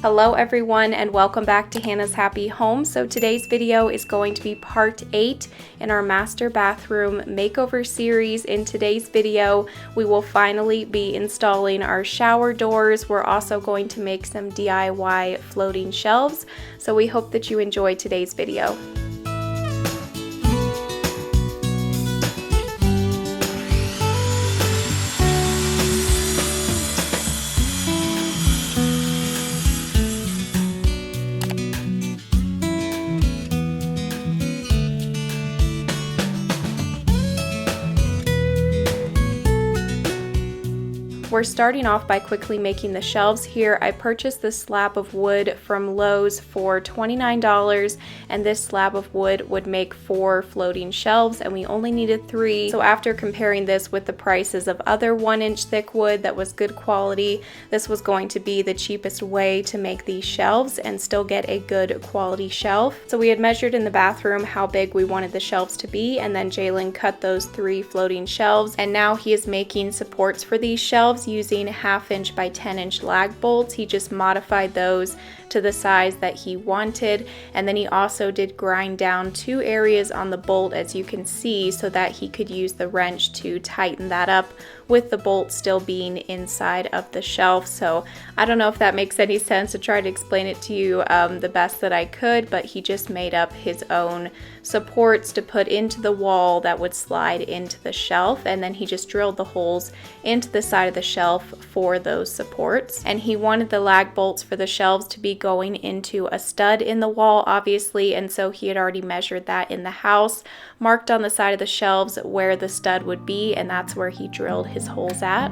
Hello everyone and welcome back to Hannah's Happy Home. So today's video is going to be part 8 in our master bathroom makeover series. In today's video, we will finally be installing our shower doors. We're also going to make some DIY floating shelves. So we hope that you enjoy today's video. We're starting off by quickly making the shelves here. I purchased this slab of wood from Lowe's for $29, and this slab of wood would make 4 floating shelves, and we only needed 3. So after comparing this with the prices of other 1-inch thick wood that was good quality, this was going to be the cheapest way to make these shelves and still get a good quality shelf. So we had measured in the bathroom how big we wanted the shelves to be, and then Jalen cut those 3 floating shelves, and now he is making supports for these shelves using 1/2 inch by 10 inch lag bolts. He just modified those to the size that he wanted, and then he also did grind down 2 areas on the bolt, as you can see, so that he could use the wrench to tighten that up with the bolt still being inside of the shelf. So I don't know if that makes any sense to try to explain it to you the best that I could, but he just made up his own supports to put into the wall that would slide into the shelf, and then he just drilled the holes into the side of the shelf for those supports. And he wanted the lag bolts for the shelves to be going into a stud in the wall, obviously, and so he had already measured that in the house, marked on the side of the shelves where the stud would be, and that's where he drilled his holes at.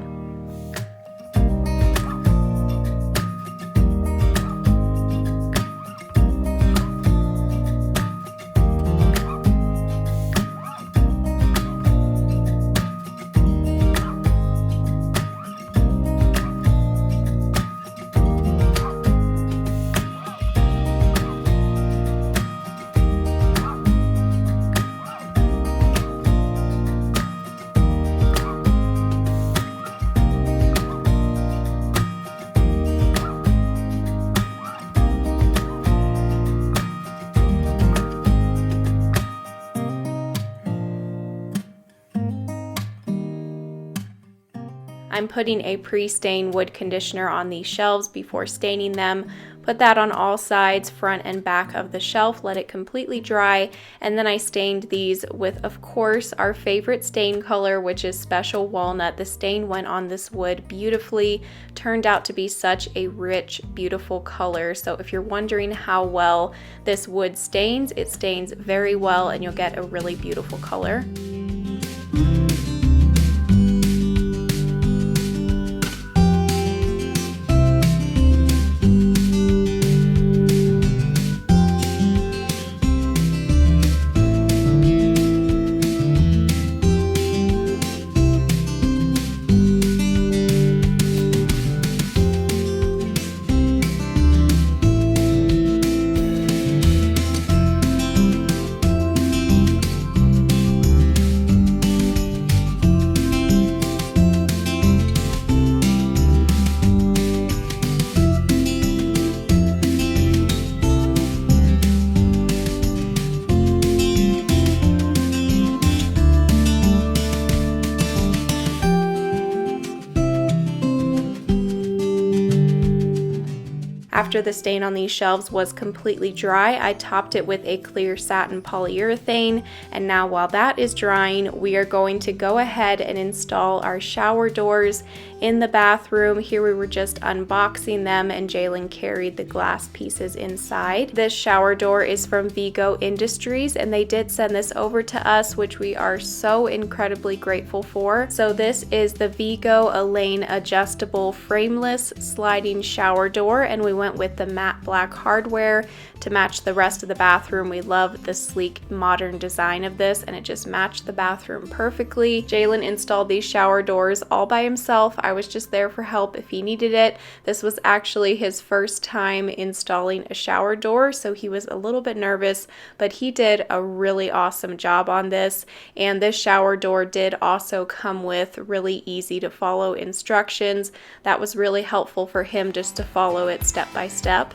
I'm putting a pre-stain wood conditioner on these shelves before staining them. Put that on all sides, front and back of the shelf, let it completely dry, and then I stained these with, of course, our favorite stain color, which is Special Walnut. The stain went on this wood beautifully, turned out to be such a rich, beautiful color. So if you're wondering how well this wood stains, it stains very well and you'll get a really beautiful color. After the stain on these shelves was completely dry, I topped it with a clear satin polyurethane, and now while that is drying, we are going to go ahead and install our shower doors in the bathroom. Here we were just unboxing them and Jalen carried the glass pieces inside. This shower door is from Vigo Industries and they did send this over to us, which we are so incredibly grateful for. So this is the Vigo Elaine adjustable frameless sliding shower door, and we went with the matte black hardware to match the rest of the bathroom. We love the sleek modern design of this and it just matched the bathroom perfectly. Jalen installed these shower doors all by himself. I was just there for help if he needed it. This was actually his first time installing a shower door, so he was a little bit nervous, but he did a really awesome job on this. And this shower door did also come with really easy to follow instructions. That was really helpful for him just to follow it step by step.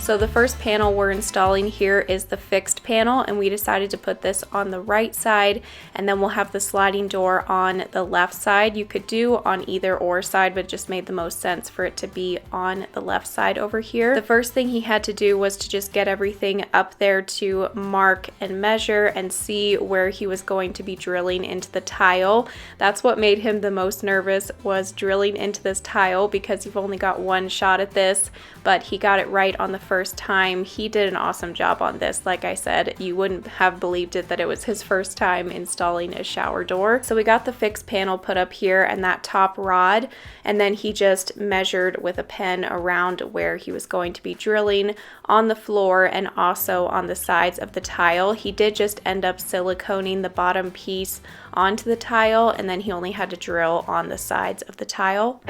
So the first panel we're installing here is the fixed panel, and we decided to put this on the right side, and then we'll have the sliding door on the left side. You could do on either or side, but it just made the most sense for it to be on the left side over here. The first thing he had to do was to just get everything up there to mark and measure and see where he was going to be drilling into the tile. That's what made him the most nervous, was drilling into this tile, because you've only got one shot at this, but he got it right on the first time. He did an awesome job on this. Like I said, you wouldn't have believed it that it was his first time installing a shower door. So we got the fixed panel put up here and that top rod, and then he just measured with a pen around where he was going to be drilling on the floor and also on the sides of the tile. He did just end up siliconing the bottom piece onto the tile, and then he only had to drill on the sides of the tile.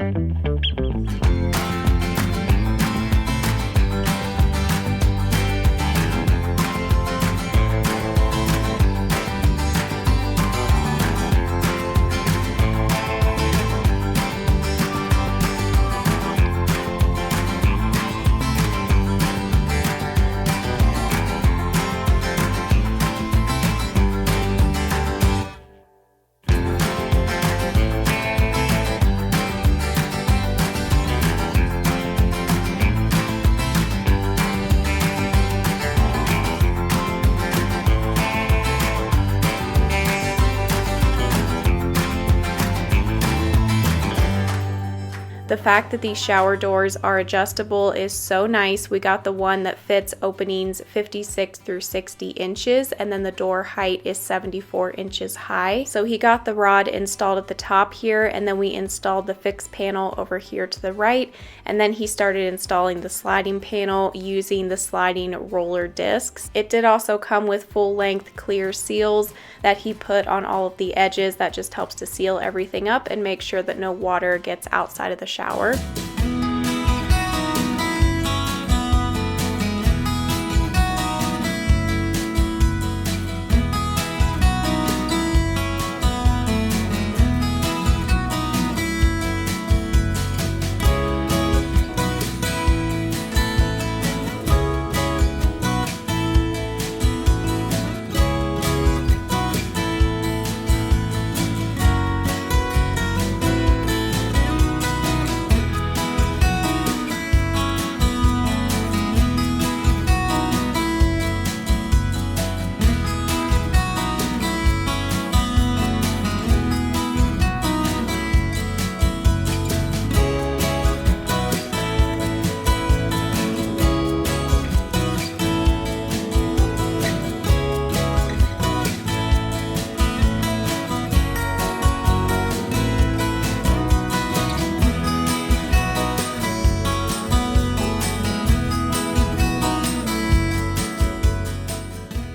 The fact that these shower doors are adjustable is so nice. We got the one that fits openings 56 through 60 inches, and then the door height is 74 inches high. So he got the rod installed at the top here, and then we installed the fixed panel over here to the right, and then he started installing the sliding panel using the sliding roller discs. It did also come with full-length clear seals that he put on all of the edges. That just helps to seal everything up and make sure that no water gets outside of the shower.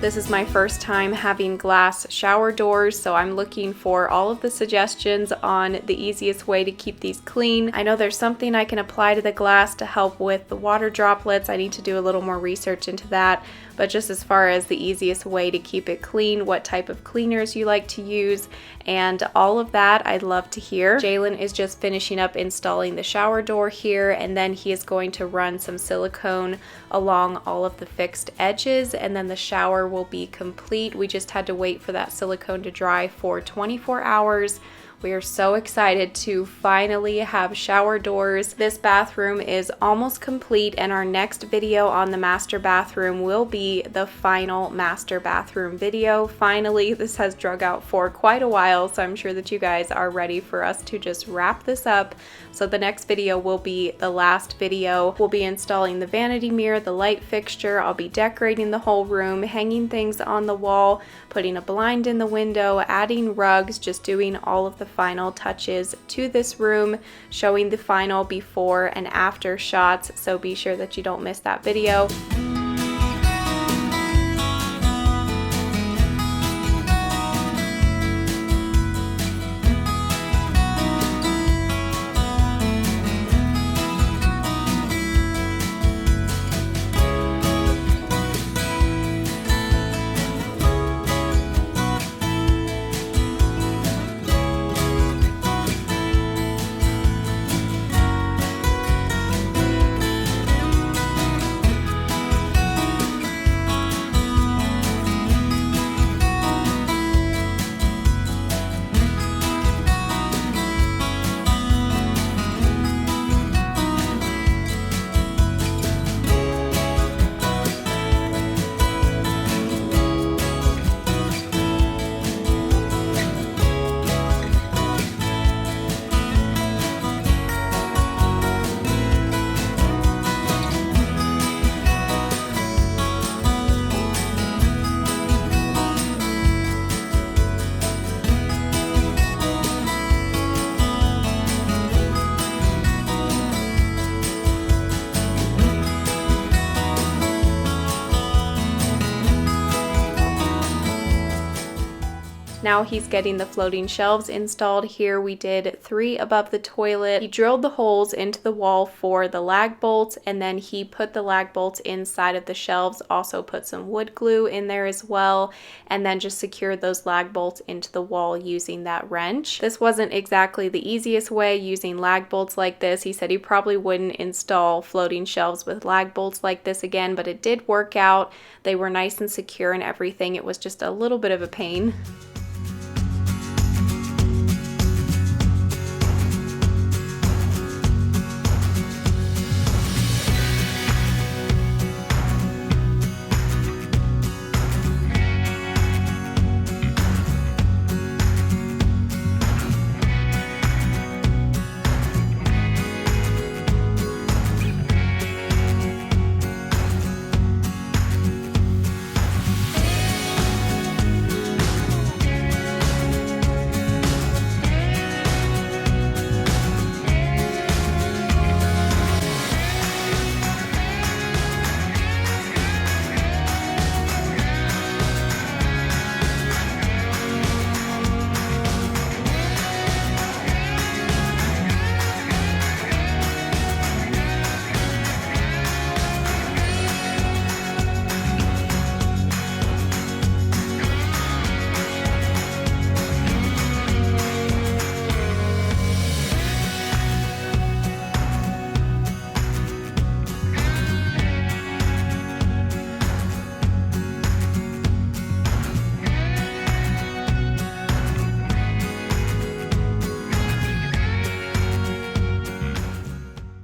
This is my first time having glass shower doors, so I'm looking for all of the suggestions on the easiest way to keep these clean. I know there's something I can apply to the glass to help with the water droplets. I need to do a little more research into that, but just as far as the easiest way to keep it clean, what type of cleaners you like to use, and all of that, I'd love to hear. Jalen is just finishing up installing the shower door here, and then he is going to run some silicone along all of the fixed edges, and then the shower will be complete. We just had to wait for that silicone to dry for 24 hours. We are so excited to finally have shower doors. This bathroom is almost complete, and our next video on the master bathroom will be the final master bathroom video. Finally, this has drug out for quite a while, so I'm sure that you guys are ready for us to just wrap this up. So the next video will be the last video. We'll be installing the vanity mirror, the light fixture. I'll be decorating the whole room, hanging things on the wall, putting a blind in the window, adding rugs, just doing all of the final touches to this room, showing the final before and after shots, so be sure that you don't miss that video. Now he's getting the floating shelves installed. Here we did 3 above the toilet. He drilled the holes into the wall for the lag bolts, and then he put the lag bolts inside of the shelves, also put some wood glue in there as well, and then just secured those lag bolts into the wall using that wrench. This wasn't exactly the easiest way using lag bolts like this. He said he probably wouldn't install floating shelves with lag bolts like this again, but it did work out. They were nice and secure and everything. It was just a little bit of a pain.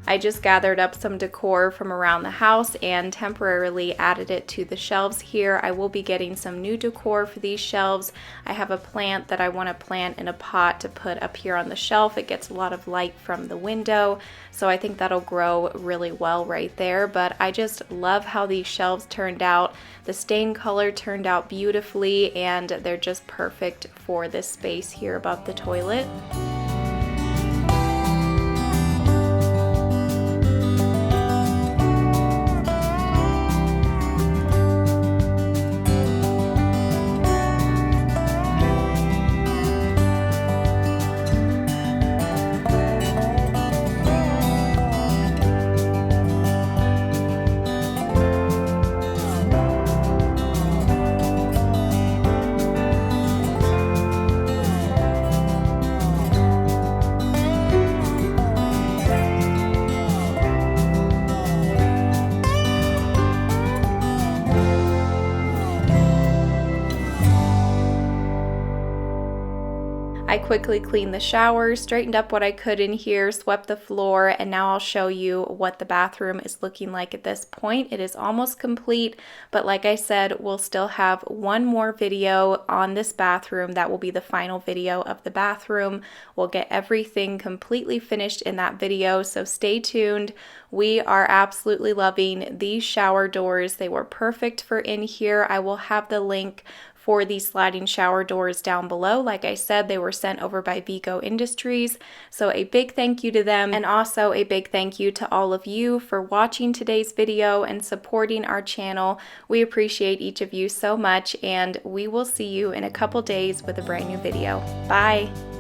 I just gathered up some decor from around the house and temporarily added it to the shelves here. I will be getting some new decor for these shelves. I have a plant that I want to plant in a pot to put up here on the shelf. It gets a lot of light from the window, so I think that'll grow really well right there. But I just love how these shelves turned out. The stain color turned out beautifully, and they're just perfect for this space here above the toilet. I quickly cleaned the shower, straightened up what I could in here, swept the floor, and now I'll show you what the bathroom is looking like at this point. It is almost complete, but like I said, we'll still have one more video on this bathroom. That will be the final video of the bathroom. We'll get everything completely finished in that video, so stay tuned. We are absolutely loving these shower doors. They were perfect for in here. I will have the link for these sliding shower doors down below. Like I said, they were sent over by Vigo Industries, so a big thank you to them, and also a big thank you to all of you for watching today's video and supporting our channel. We appreciate each of you so much, and we will see you in a couple days with a brand new video. Bye!